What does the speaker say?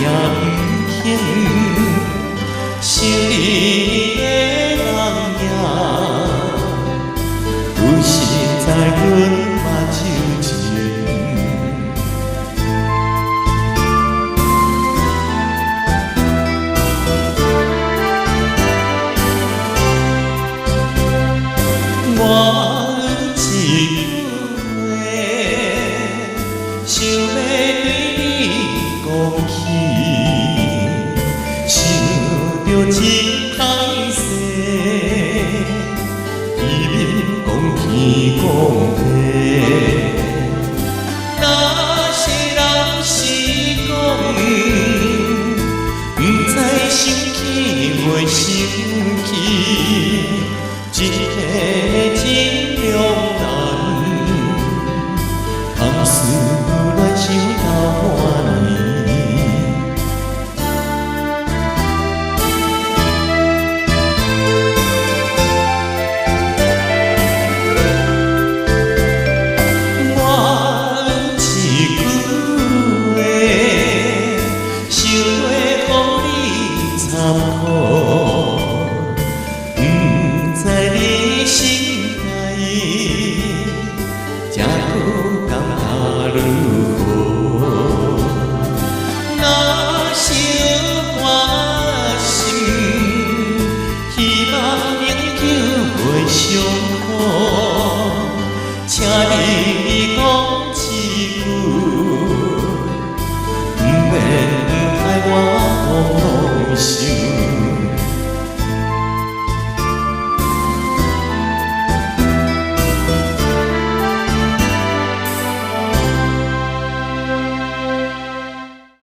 也不肯，想你的人也有实在阮目睭前。我有一句话，想要对你讲起，想着真歹势，伊面讲天讲地。那些人是讲，不知想起袂想起。一个真两难，堪思恋想到半年。我有一句话，想要予你参考。在你心内，才有感觉如何？若小我心，希望永久袂伤苦，请你。